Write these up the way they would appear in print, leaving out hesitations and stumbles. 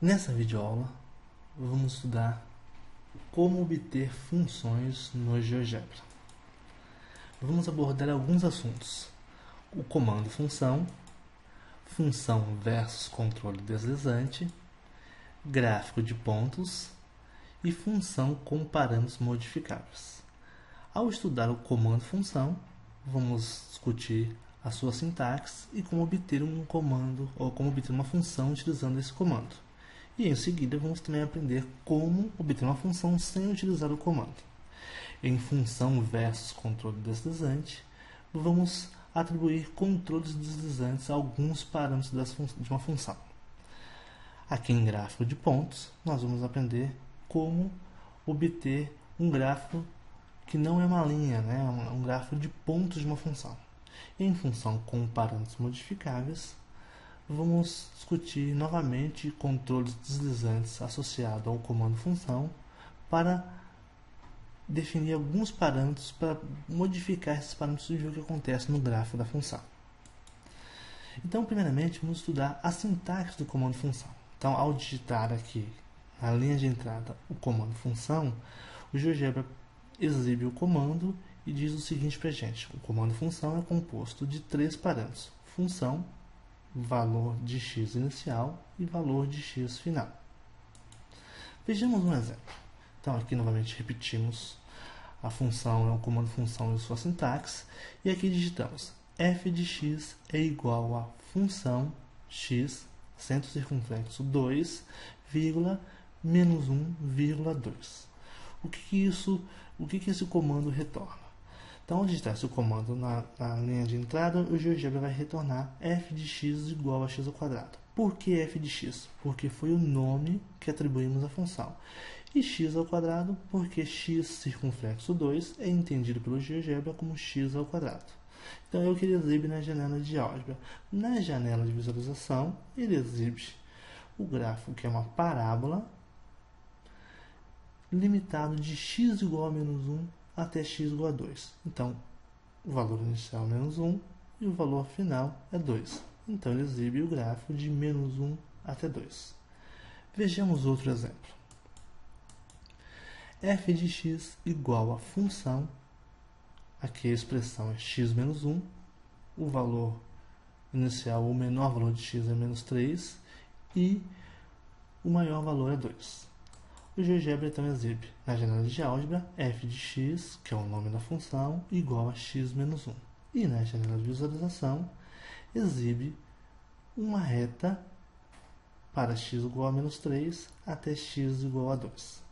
Nessa videoaula, vamos estudar como obter funções no GeoGebra. Vamos abordar alguns assuntos: o comando função, função versus controle deslizante, gráfico de pontos e função com parâmetros modificáveis. Ao estudar o comando função, vamos discutir a sua sintaxe e como obter um comando ou como obter uma função utilizando esse comando. E em seguida vamos também aprender como obter uma função sem utilizar o comando. Em função versus controle deslizante, vamos atribuir controles deslizantes a alguns parâmetros de uma função. Aqui em gráfico de pontos, nós vamos aprender como obter um gráfico que não é uma linha, um gráfico de pontos de uma função. Em função com parâmetros modificáveis, vamos discutir novamente controles deslizantes associados ao comando função para definir alguns parâmetros para modificar esses parâmetros e ver o que acontece no gráfico da função. Então, primeiramente, vamos estudar a sintaxe do comando função. Então, ao digitar aqui na linha de entrada o comando função, o GeoGebra exibe o comando e diz o seguinte para a gente: o comando função é composto de três parâmetros: função, valor de x inicial e valor de x final. Vejamos um exemplo. Então aqui novamente repetimos a função, o comando função e sua sintaxe, e aqui digitamos f de x é igual a função x, centro circunflexo 2, vírgula, menos 1, vírgula 2. O que esse comando retorna? Então, ao digitar esse comando na linha de entrada, o GeoGebra vai retornar f de x igual a x ao quadrado. Por que f de x? Porque foi o nome que atribuímos à função. E x ao quadrado, porque x circunflexo 2 é entendido pelo GeoGebra como x ao quadrado. Então, é o que ele exibe na janela de álgebra. Na janela de visualização, ele exibe o gráfico, que é uma parábola, limitado de x igual a menos 1 até x igual a 2. Então, o valor inicial é menos 1 e o valor final é 2. Então, ele exibe o gráfico de menos 1 até 2. Vejamos outro exemplo. f de x igual a função, aqui a expressão é x menos 1, o valor inicial, o menor valor de x é menos 3 e o maior valor é 2. O GeoGebra então exibe na janela de álgebra f de x, que é o nome da função, igual a x menos 1. E na janela de visualização exibe uma reta para x igual a menos 3 até x igual a 2.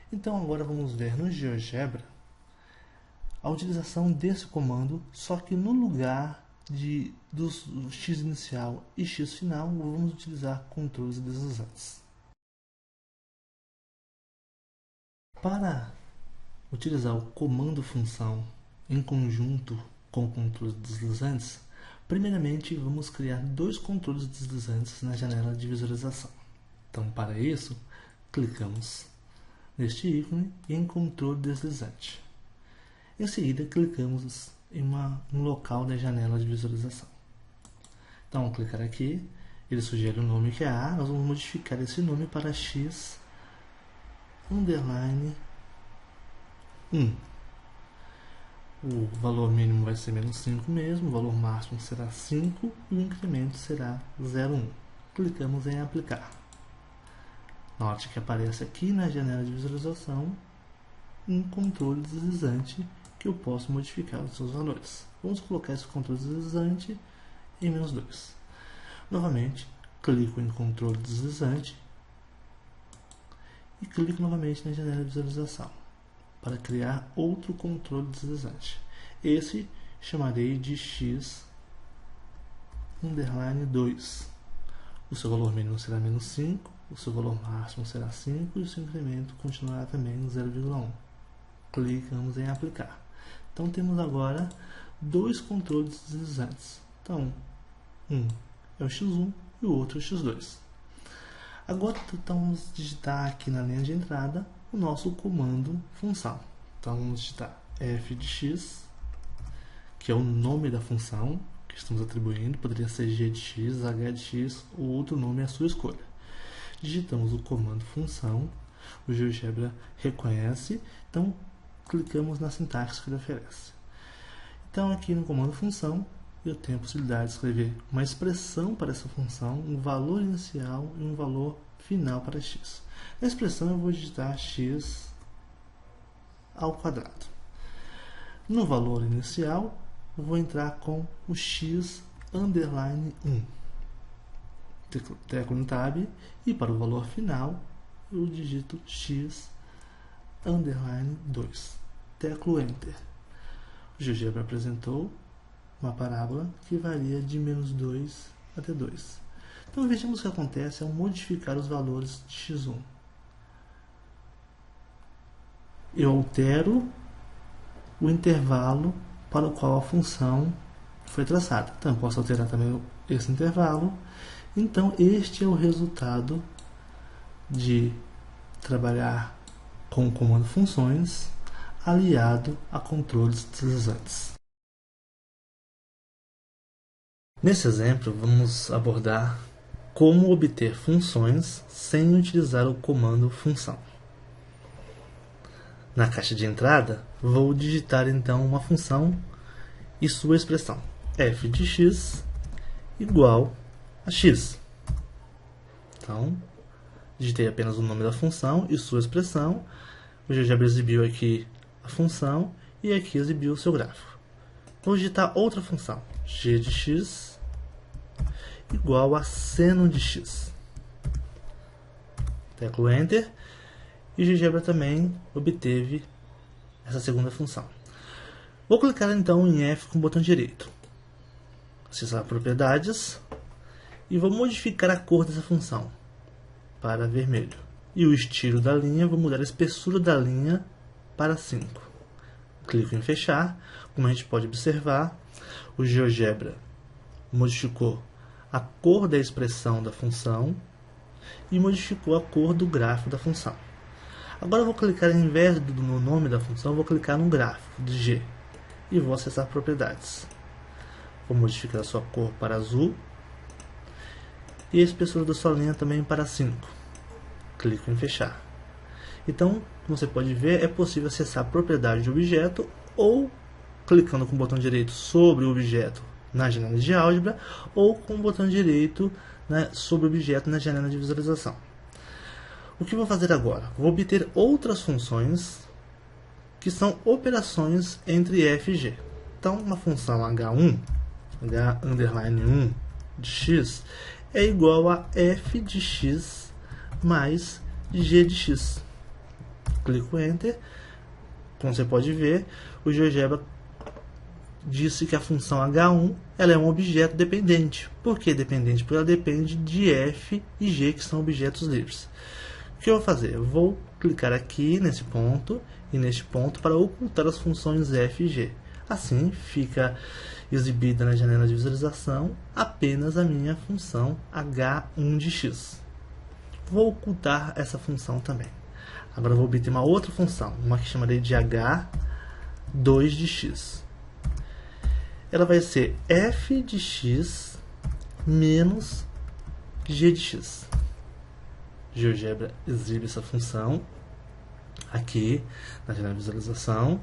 Então agora vamos ver no GeoGebra a utilização desse comando, só que no lugar do x inicial e x final, vamos utilizar controles deslizantes. Para utilizar o comando função em conjunto com controles deslizantes, primeiramente vamos criar dois controles deslizantes na janela de visualização. Então, para isso, clicamos neste ícone em controle deslizante. Em seguida, clicamos no local da janela de visualização. Então, ao clicar aqui, ele sugere o nome que é A, nós vamos modificar esse nome para x underline 1. O valor mínimo vai ser menos 5 mesmo, o valor máximo será 5 e o incremento será 0,1. Clicamos em aplicar. Note que aparece aqui na janela de visualização um controle deslizante que eu posso modificar os seus valores. Vamos colocar esse controle deslizante em menos 2. Novamente, clico em controle deslizante e clico novamente na janela de visualização para criar outro controle deslizante. Esse chamarei de x underline 2. O seu valor mínimo será menos 5, o seu valor máximo será 5 e o seu incremento continuará também em 0,1. Clicamos em aplicar. Então temos agora dois controles deslizantes. Então, um é o x1 e o outro é o x2. Agora vamos digitar aqui na linha de entrada o nosso comando função. Então vamos digitar f de x, que é o nome da função que estamos atribuindo, poderia ser g de x, h de x ou outro nome à sua escolha. digitamos o comando função, o GeoGebra reconhece, então clicamos na sintaxe que ele oferece. Então aqui no comando função, eu tenho a possibilidade de escrever uma expressão para essa função, um valor inicial e um valor final para x. Na expressão eu vou digitar x ao quadrado. No valor inicial, eu vou entrar com o x underline 1. Teclo no tab, e para o valor final, eu digito x underline 2. Teclo enter. O GeoGebra apresentou uma parábola que varia de -2 até 2. Então vejamos o que acontece ao modificar os valores de x1. Eu altero o intervalo para o qual a função foi traçada. Então eu posso alterar também esse intervalo. Então este é o resultado de trabalhar com o comando funções aliado a controles deslizantes. Nesse exemplo, vamos abordar como obter funções sem utilizar o comando função. Na caixa de entrada, vou digitar então uma função e sua expressão f de x igual a x. Então, digitei apenas o nome da função e sua expressão. O GeoGebra exibiu aqui a função e aqui exibiu o seu gráfico. Vou digitar outra função, g de x igual a seno de x. Teclo Enter e o GeoGebra também obteve essa segunda função. Vou clicar então em F com o botão direito, acessar propriedades e vou modificar a cor dessa função para vermelho. E o estilo da linha, vou mudar a espessura da linha para 5. Clico em fechar. Como a gente pode observar, o GeoGebra modificou a cor da expressão da função e modificou a cor do gráfico da função. Agora eu vou clicar, ao invés no nome da função, eu vou clicar no gráfico de G e vou acessar propriedades. Vou modificar a sua cor para azul e a espessura da sua linha também para 5. Clico em fechar. Então, como você pode ver, é possível acessar a propriedade de objeto ou clicando com o botão direito sobre o objeto na janela de álgebra ou com o botão direito sobre o objeto na janela de visualização. O que vou fazer agora? Vou obter outras funções que são operações entre f e g. Então, uma função h1, h_1 de x, é igual a f de x mais g de x. Clico Enter. Como você pode ver, o GeoGebra disse que a função h1 ela é um objeto dependente. Por que dependente? Porque ela depende de f e g, que são objetos livres. O que eu vou fazer? Eu vou clicar aqui nesse ponto e neste ponto para ocultar as funções f e g. Assim fica exibida na janela de visualização apenas a minha função h1 de x. Vou ocultar essa função também. Agora eu vou obter uma outra função, uma que chamarei de h2 de x. Ela vai ser f de x menos g de x. GeoGebra exibe essa função aqui na janela de visualização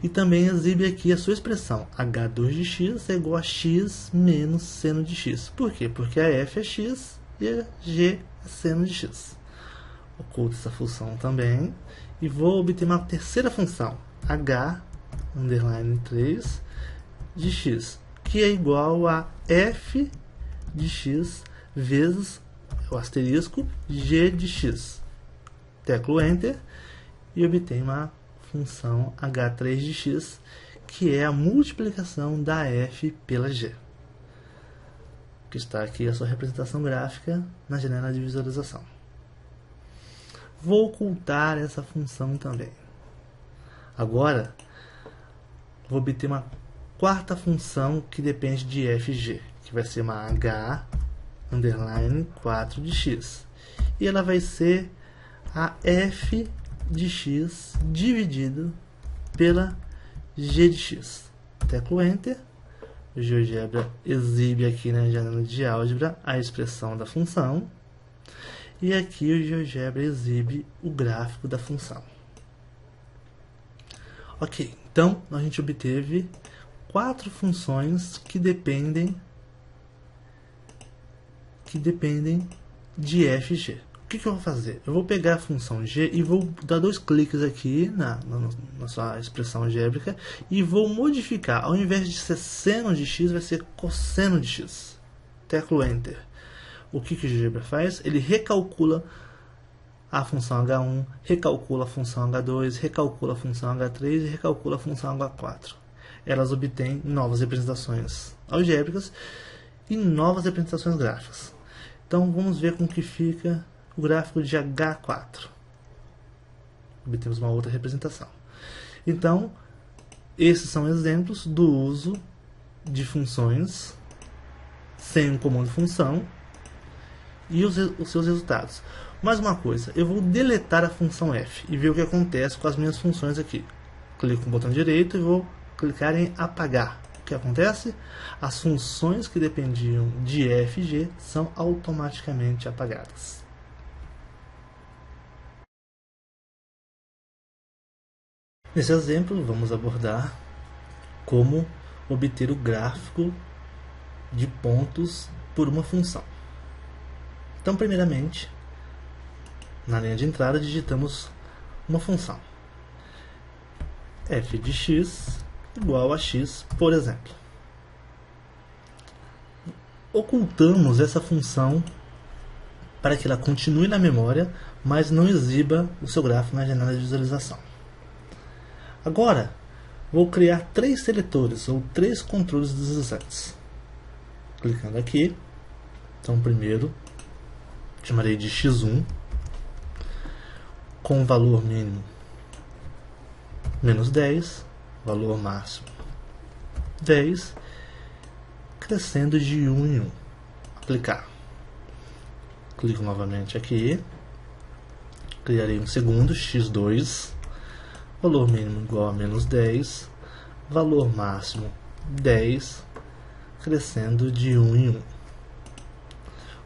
e também exibe aqui a sua expressão h2 de x é igual a x menos seno de x. Por quê? Porque a f é x e a g é seno de x. Oculto essa função também e vou obter uma terceira função, h_3 de x, que é igual a f de x vezes o asterisco g de x. Teclo Enter e obtenho uma função h3 de x, que é a multiplicação da f pela g, que está aqui a sua representação gráfica na janela de visualização. Vou ocultar essa função também. Agora, vou obter uma quarta função que depende de f e g, que vai ser uma h_4 de x. E ela vai ser a f de x dividido pela g de x. Teclo Enter. O GeoGebra exibe aqui na janela de álgebra a expressão da função. e aqui o GeoGebra exibe o gráfico da função. Ok, então a gente obteve 4 funções que dependem de f e g. O que eu vou fazer? Eu vou pegar a função g e vou dar 2 cliques aqui na sua expressão algébrica e vou modificar. Ao invés de ser seno de x, vai ser cosseno de x. Teclo Enter. O que o GeoGebra faz? Ele recalcula a função h1, recalcula a função h2, recalcula a função h3 e recalcula a função h4. Elas obtêm novas representações algébricas e novas representações gráficas. Então vamos ver como que fica o gráfico de H4. Obtemos uma outra representação. Então, esses são exemplos do uso de funções sem um comando função e os seus resultados. Mais uma coisa, eu vou deletar a função f e ver o que acontece com as minhas funções aqui. Clico no botão direito e vou clicar em apagar. O que acontece? As funções que dependiam de f e g são automaticamente apagadas. Nesse exemplo, vamos abordar como obter o gráfico de pontos por uma função. Então, primeiramente, na linha de entrada, digitamos uma função. F de x igual a x, por exemplo. Ocultamos essa função para que ela continue na memória, mas não exiba o seu gráfico na janela de visualização. Agora, vou criar 3 seletores, ou 3 controles deslizantes. Clicando aqui, então primeiro, chamarei de x1, com valor mínimo menos 10, valor máximo 10, crescendo de 1 em 1. Aplicar. Clico novamente aqui, criarei um segundo, x2, valor mínimo igual a menos 10, valor máximo 10, crescendo de 1 em 1.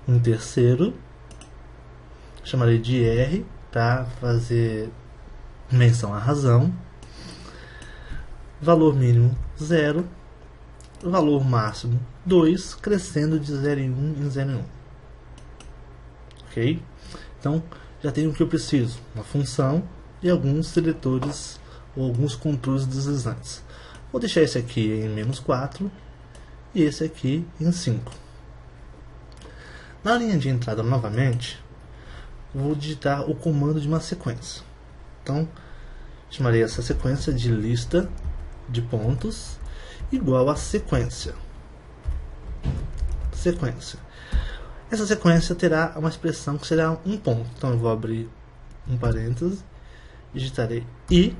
Um terceiro, chamarei de R para fazer menção à razão, valor mínimo 0, valor máximo 2, crescendo de 0 em 1 em 0 em 1. Ok? Então, já tenho o que eu preciso, uma função e alguns seletores ou alguns controles deslizantes. Vou deixar esse aqui em menos 4 e esse aqui em 5. Na linha de entrada novamente, vou digitar o comando de uma sequência. Então, chamarei essa sequência de lista de pontos igual a sequência. Essa sequência terá uma expressão que será um ponto. Então, eu vou abrir um parênteses, digitarei i,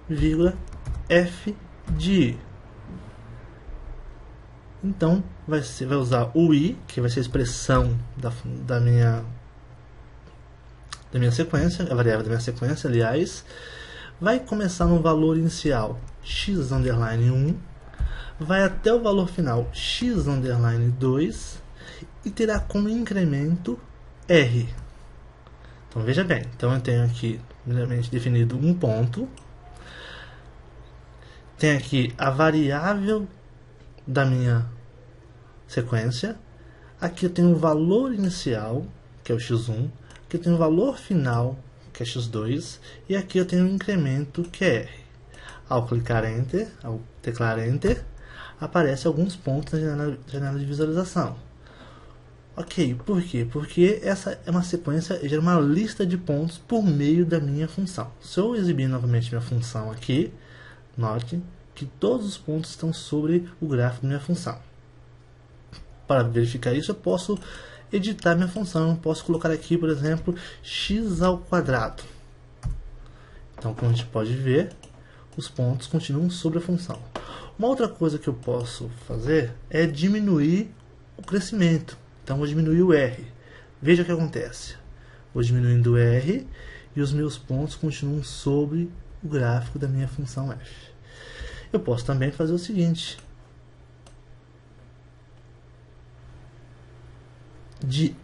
vírgula, f de i. Então, vai usar o i, que vai ser a expressão da minha sequência, a variável da minha sequência, aliás, vai começar no valor inicial x underline 1, vai até o valor final x underline 2 e terá como incremento r. Então veja bem, então eu tenho aqui primeiramente definido um ponto, tenho aqui a variável da minha sequência, aqui eu tenho o valor inicial, que é o x1, aqui eu tenho o valor final, que é x2, e aqui eu tenho o incremento, que é r. Ao clicar Enter, ao teclar Enter, aparecem alguns pontos na janela de visualização. Ok, por quê? Porque essa é uma sequência, gera uma lista de pontos por meio da minha função. Se eu exibir novamente minha função aqui, note que todos os pontos estão sobre o gráfico da minha função. Para verificar isso, eu posso editar minha função. Eu posso colocar aqui, por exemplo, x ao quadrado. Então, como a gente pode ver, os pontos continuam sobre a função. Uma outra coisa que eu posso fazer é diminuir o crescimento. Então, vou diminuir o R. Veja o que acontece. Vou diminuindo o R e os meus pontos continuam sobre o gráfico da minha função f. Eu posso também fazer o seguinte: de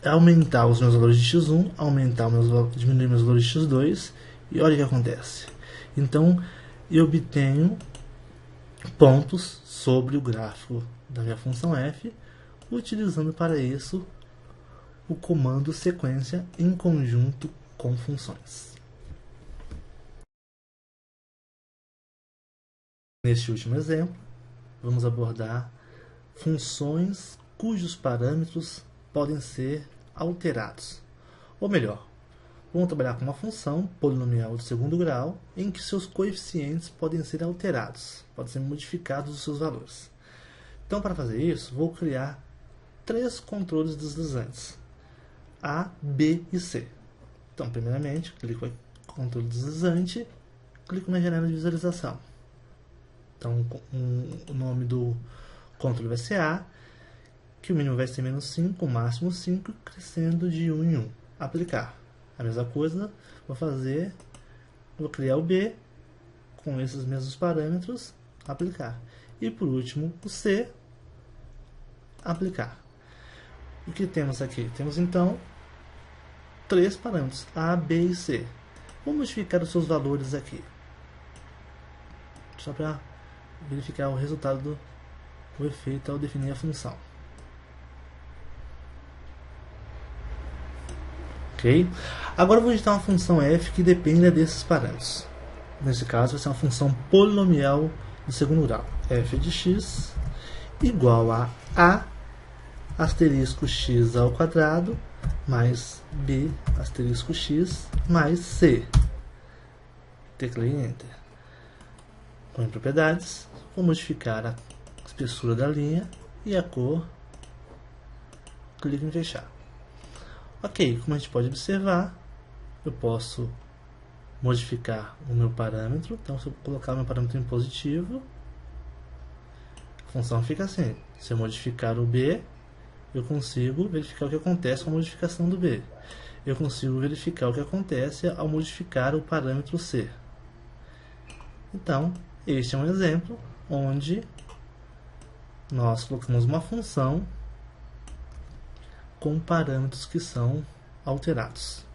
aumentar os meus valores de x1, diminuir meus valores de x2, e olha o que acontece. Então, eu obtenho pontos sobre o gráfico da minha função f, utilizando para isso o comando sequência em conjunto com funções. Neste último exemplo, vamos abordar funções cujos parâmetros podem ser alterados. Ou melhor, vamos trabalhar com uma função polinomial de segundo grau em que seus coeficientes podem ser alterados, podem ser modificados os seus valores. Então, para fazer isso, vou criar 3 controles deslizantes, A, B e C. Então, primeiramente, clico em controle deslizante, clico na janela de visualização. Então, o nome do controle vai ser A, que o mínimo vai ser menos 5, o máximo 5, crescendo de 1 em 1. Aplicar. A mesma coisa, vou criar o B, com esses mesmos parâmetros, aplicar. E por último, o C, aplicar. O que temos aqui? Temos então 3 parâmetros, A, B e C. Vou modificar os seus valores aqui, só para verificar o resultado do efeito ao definir a função. Ok? Agora eu vou digitar uma função f que dependa desses parâmetros. Nesse caso, vai ser uma função polinomial do segundo grau. F de x igual a asterisco x ao quadrado mais b asterisco x mais c. Teclei Enter. Com propriedades, vou modificar a espessura da linha e a cor. Clico em fechar. Ok, como a gente pode observar, eu posso modificar o meu parâmetro. Então, se eu colocar o meu parâmetro em positivo, a função fica assim. Se eu modificar o b, eu consigo verificar o que acontece com a modificação do b. Eu consigo verificar o que acontece ao modificar o parâmetro c. Então, este é um exemplo onde nós colocamos uma função com parâmetros que são alterados.